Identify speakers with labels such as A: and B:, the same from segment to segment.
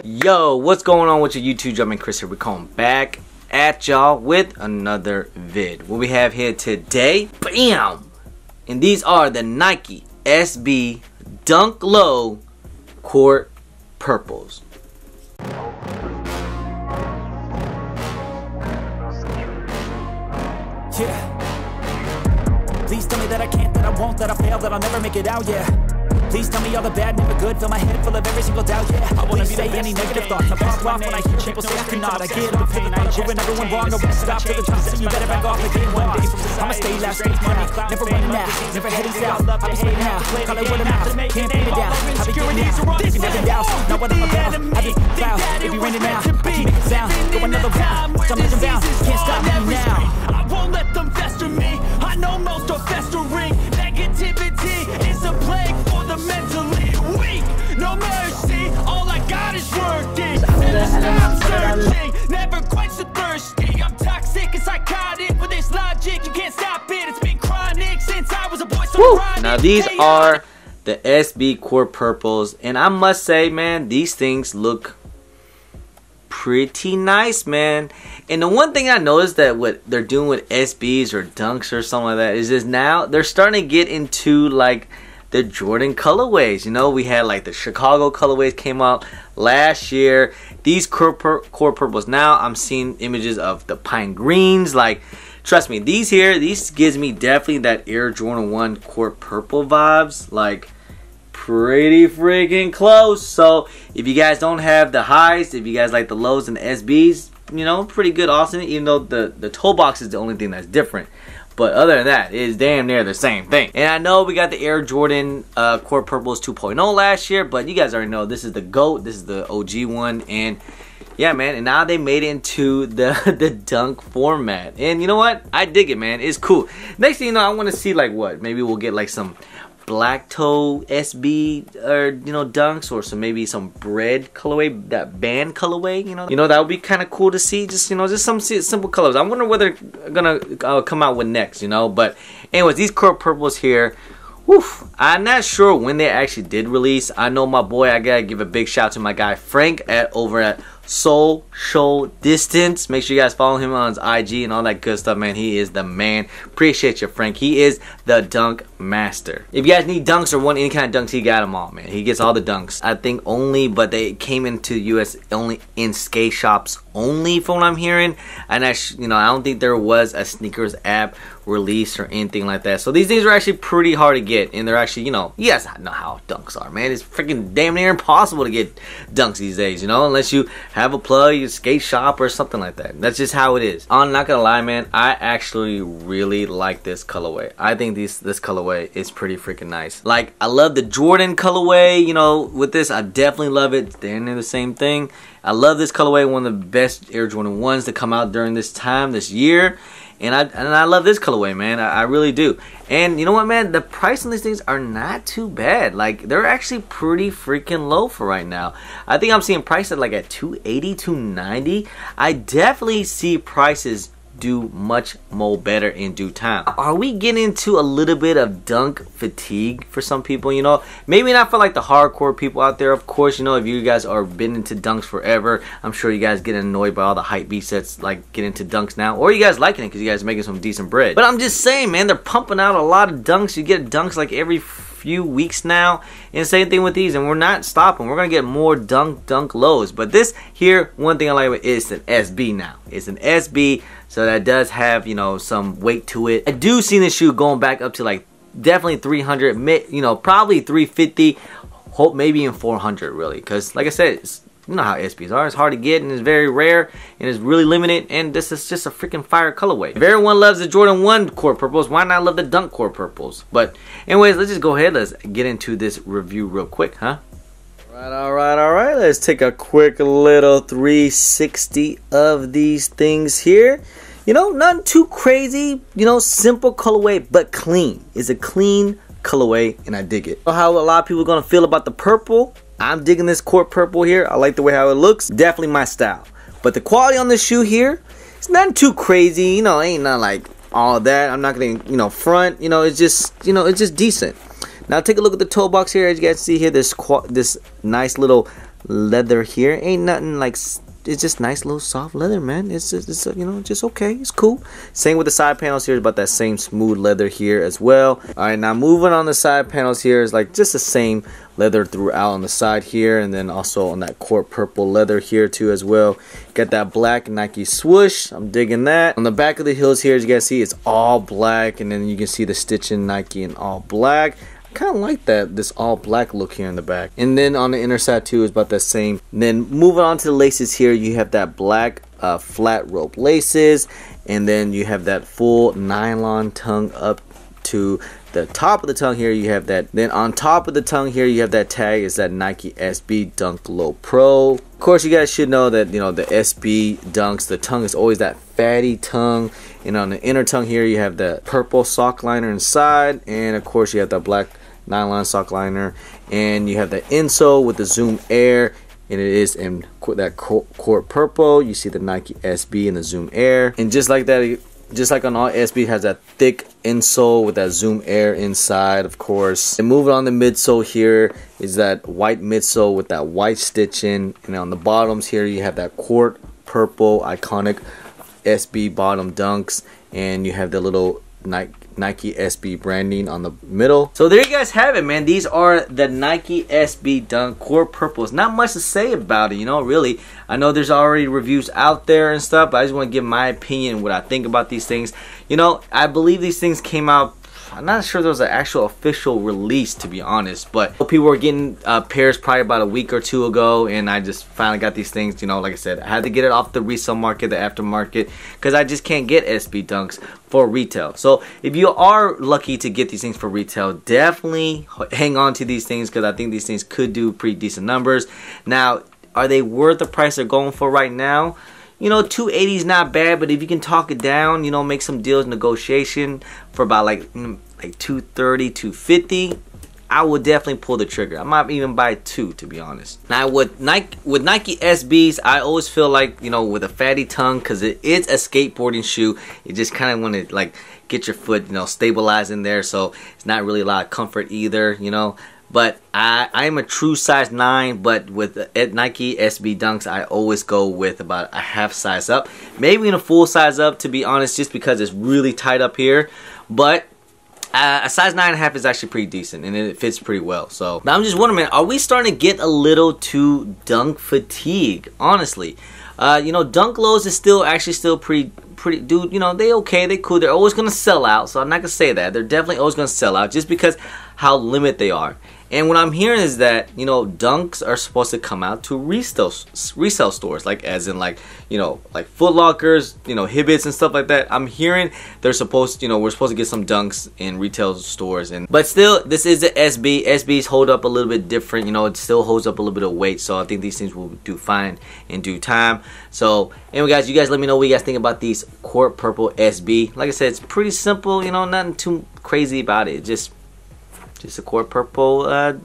A: Yo, what's going on with your YouTube? Jumping Chris here. We're coming back at y'all with another vid. What we have here today, bam! And these are the Nike SB Dunk Low Court Purples.
B: Yeah. Please tell me that I can't, that I won't, that I fail, that I'll never make it out, yeah. Please tell me all the bad, never good, fill my head full of every single doubt, yeah. I wanna say any negative thoughts, I pop off when I hear people say I cannot. I get the pain, I ain't proving everyone wrong, no rest stop to the top, so you better back off the game one day. I'ma stay last, stay money, never running out, never heading south. I'll be straight now, call it word of mouth, can't pin it down. I'll be getting out, this never doubts, not what I'm about. I be proud, it be raining now, keep making sound, go another round, I'm legend bound, can't stop me now.
C: I won't let them fester me, I know most are festering. Negativity is a plague for the mentally weak. No mercy, all I got is working. Never stop searching, never quench the thirsty. I'm toxic and psychotic with this logic, you can't stop it. It's been chronic since I was a boy, so chronic.
A: Now these are the SB Court Purples, and I must say, man, these things look pretty nice, man. And the one thing I noticed that what they're doing with SBs or Dunks or something like that is just now they're starting to get into like the Jordan colorways. You know, we had like the Chicago colorways came out last year. These Court Purples, now I'm seeing images of the pine greens. Like, trust me, these gives me definitely that Air Jordan 1 Court Purple vibes. Like, pretty freaking close. So if you guys don't have the highs, if you guys like the lows and the SBs, you know, pretty good Austin, even though the toe box is the only thing that's different. But other than that, it is damn near the same thing. And I know we got the Air Jordan Court Purples 2.0 last year, but you guys already know this is the GOAT. This is the OG one. And yeah, man, and now they made it into the dunk format. And you know what? I dig it, man. It's cool. Next thing you know, I want to see like what? Maybe we'll get like some black toe SB or dunks, or maybe some bread colorway, that band colorway, that would be kind of cool to see. Just just some simple colors. I wonder what they're gonna come out with next, but anyways, these Court Purples here, woof, I'm not sure when they actually did release. I know my boy, I gotta give a big shout out to my guy Frank over at Social Distance. Make sure you guys follow him on his IG and all that good stuff, man. He is the man. Appreciate you, Frank. He is the dunk master. If you guys need dunks or want any kind of dunks, he got them all, man. He gets all the dunks. I think only, but they came into US only in skate shops only, from what I'm hearing. And I don't think there was a sneakers app release or anything like that. So these things are actually pretty hard to get, and they're actually, you guys know how dunks are, man. It's freaking damn near impossible to get dunks these days, unless you have a plug, your skate shop or something like that. That's just how it is. I'm not gonna lie, man, I actually really like this colorway. I think this colorway is pretty freaking nice. Like, I love the Jordan colorway, with this I definitely love it. They're the same thing. I love this colorway, one of the best Air Jordan 1s to come out during this time, this year. And I love this colorway, man. I really do. And you know what, man? The price on these things are not too bad. Like, they're actually pretty freaking low for right now. I think I'm seeing prices like at $280, $290. I definitely see prices do much more better in due time. Are we getting into a little bit of dunk fatigue for some people? Maybe not for like the hardcore people out there. Of course, if you guys are been into dunks forever, I'm sure you guys get annoyed by all the hype beats that's like get into dunks now, or you guys liking it because you guys are making some decent bread. But I'm just saying, man, they're pumping out a lot of dunks. You get dunks like every few weeks now, and same thing with these, and we're not stopping. We're gonna get more dunk lows. But this here, one thing I like about it is an SB now. It's an SB, so that does have some weight to it. I do see this shoe going back up to like definitely 300, probably 350, hope maybe even 400 really, because like I said, you know how SBs are. It's hard to get, and it's very rare, and it's really limited, and this is just a freaking fire colorway. If everyone loves the Jordan 1 Court Purples, why not love the Dunk Court Purples? But anyways, let's just go ahead. Let's get into this review real quick, huh? All right. Let's take a quick little 360 of these things here. Nothing too crazy. Simple colorway, but clean. It's a clean colorway, and I dig it. How a lot of people are gonna feel about the purple. I'm digging this Court Purple here. I like the way how it looks. Definitely my style. But the quality on this shoe here, it's not too crazy. Ain't not like all that. I'm not gonna, front. It's just decent. Now take a look at the toe box here. As you guys see here, this nice little leather here. Ain't nothing like, it's just nice little soft leather, man. It's just you know, just okay. It's cool. Same with the side panels here. It's about that same smooth leather here as well. All right, now moving on the side panels here is like just the same leather throughout on the side here, and then also on that court purple leather here too as well. Got that black Nike swoosh. I'm digging that. On the back of the heels here, as you guys see, it's all black, and then you can see the stitching Nike in all black. Kind of like that, this all black look here in the back. And then on the inner side too is about the same. And then moving on to the laces here, you have that black flat rope laces, and then you have that full nylon tongue up to the top of the tongue here. You have that. Then on top of the tongue here, you have that tag, is that Nike SB Dunk Low Pro. Of course, you guys should know that, you know, the SB Dunks, the tongue is always that fatty tongue. And on the inner tongue here, you have the purple sock liner inside, and of course you have that black nylon sock liner, and you have the insole with the Zoom Air, and it is in that court purple. You see the Nike SB and the Zoom Air, and just like that, just like on all SB, has that thick insole with that Zoom Air inside, of course. And moving on the midsole here is that white midsole with that white stitching, and on the bottoms here you have that court purple iconic SB bottom dunks, and you have the little Nike SB branding on the middle. So there you guys have it, man. These are the Nike SB Dunk Court Purples. Not much to say about it, you know, really. I know there's already reviews out there and stuff, but I just want to give my opinion, what I think about these things. You know, I believe these things came out, I'm not sure there was an actual official release, to be honest, but people were getting pairs probably about a week or two ago, and I just finally got these things. You know, like I said, I had to get it off the resale market, the aftermarket, because I just can't get SB Dunks for retail. So if you are lucky to get these things for retail, definitely hang on to these things, because I think these things could do pretty decent numbers. Now, are they worth the price they're going for right now? You know, $280 is not bad, but if you can talk it down, you know, make some deals, negotiation for about like $230, $250, I would definitely pull the trigger. I might even buy two, to be honest. Now with Nike SBs, I always feel like, you know, with a fatty tongue, because it is a skateboarding shoe, you just kind of want to like get your foot, you know, stabilized in there, so it's not really a lot of comfort either, you know. But I am a true size 9, but with Nike SB Dunks, I always go with about a half size up. Maybe in a full size up, to be honest, just because it's really tight up here. But a size 9.5 is actually pretty decent, and it fits pretty well. So now I'm just wondering, man, are we starting to get a little too dunk fatigue? Honestly, you know, dunk lows is still pretty, dude. You know, they okay, they cool. They're always gonna sell out, so I'm not gonna say that. They're definitely always gonna sell out, just because how limited they are. And what I'm hearing is that, you know, dunks are supposed to come out to resale stores, like as in like, you know, like Foot Lockers, you know, Hibbits and stuff like that. I'm hearing they're supposed, you know, we're supposed to get some dunks in retail stores, but still, this is the SB. SBs hold up a little bit different, you know, it still holds up a little bit of weight, so I think these things will do fine in due time. So anyway, guys, you guys let me know what you guys think about these Court Purple SB. Like I said, it's pretty simple, you know, nothing too crazy about it. Just a Court Purple,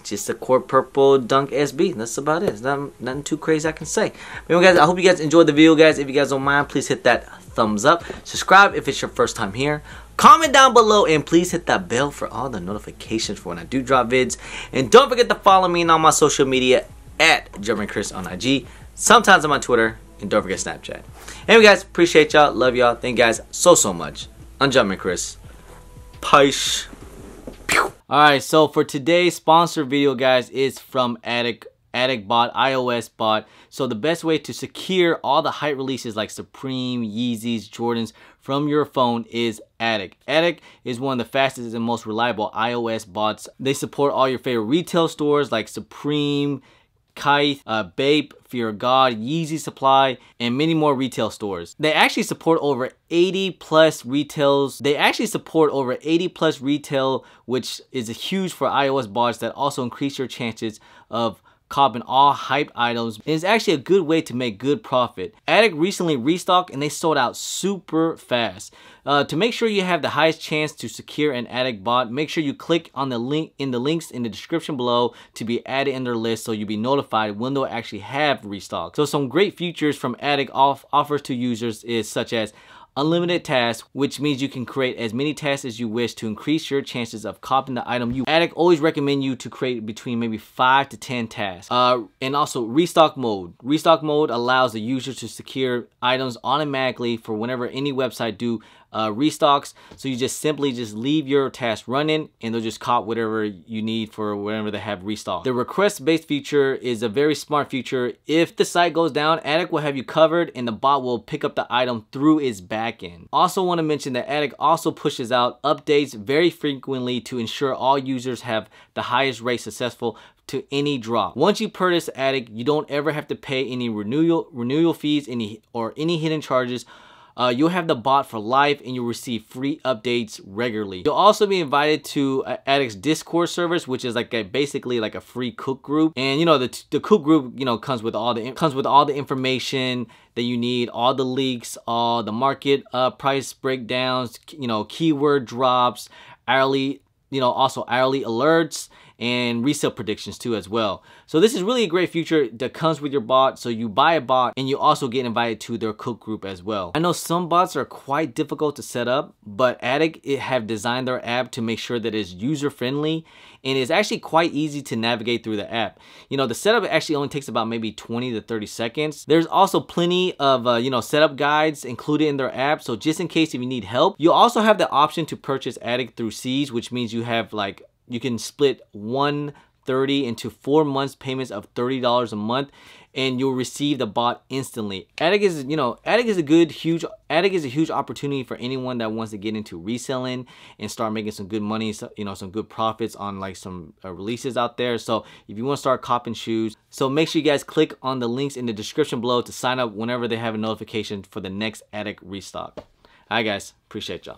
A: just a Court Purple Dunk SB. That's about it. It's nothing too crazy I can say. Anyway, guys, I hope you guys enjoyed the video, guys. If you guys don't mind, please hit that thumbs up. Subscribe if it's your first time here. Comment down below, and please hit that bell for all the notifications for when I do drop vids. And don't forget to follow me on my social media at JumpmanChris on IG. Sometimes I'm on Twitter, and don't forget Snapchat. Anyway, guys, appreciate y'all. Love y'all. Thank you guys so much. I'm JumpmanChris. Peace. Alright, so for today's sponsor video, guys, is from Attic Bot, iOS bot. So the best way to secure all the hype releases like Supreme, Yeezys, Jordans from your phone is Attic. Attic is one of the fastest and most reliable iOS bots. They support all your favorite retail stores like Supreme, Kite, Bape, Fear of God, Yeezy Supply, and many more retail stores. They actually support over 80 plus retails. They actually support over 80 plus retail, which is huge for iOS bots that also increase your chances of copping all hyped items. And it's actually a good way to make good profit. Attic recently restocked and they sold out super fast. To make sure you have the highest chance to secure an Attic bot, make sure you click on the link in the links in the description below to be added in their list, so you'll be notified when they'll actually have restock. So some great features from Attic offers to users is such as unlimited tasks, which means you can create as many tasks as you wish to increase your chances of copying the item. Attic always recommend you to create between maybe 5 to 10 tasks. And also restock mode. Restock mode allows the user to secure items automatically for whenever any website do restocks. So you just simply leave your task running and they'll just cop whatever you need for whenever they have restock. The request based feature is a very smart feature. If the site goes down, Attic will have you covered and the bot will pick up the item through its backend. Also want to mention that Attic also pushes out updates very frequently to ensure all users have the highest rate successful to any drop. Once you purchase Attic, you don't ever have to pay any renewal fees, or any hidden charges. You'll have the bot for life and you'll receive free updates regularly. You'll also be invited to Attic's Discord service, which is like basically like a free cook group. And you know, the cook group, you know, comes with all the information that you need, all the leaks, all the market price breakdowns, you know, keyword drops, hourly, you know, also hourly alerts and resale predictions too as well. So this is really a great feature that comes with your bot. So you buy a bot and you also get invited to their cook group as well. I know some bots are quite difficult to set up, but Attic have designed their app to make sure that it's user friendly and it's actually quite easy to navigate through the app. You know, the setup actually only takes about maybe 20 to 30 seconds. There's also plenty of you know, setup guides included in their app. So just in case if you need help, you also have the option to purchase Attic through Seeds, which means you have like, you can split 130 into 4 months payments of $30 a month and you'll receive the bot instantly. Attic is, you know, Attic is a huge opportunity for anyone that wants to get into reselling and start making some good money, so, you know, some good profits on like some releases out there. So if you want to start copping shoes, so make sure you guys click on the links in the description below to sign up whenever they have a notification for the next Attic restock. Alright guys, appreciate y'all.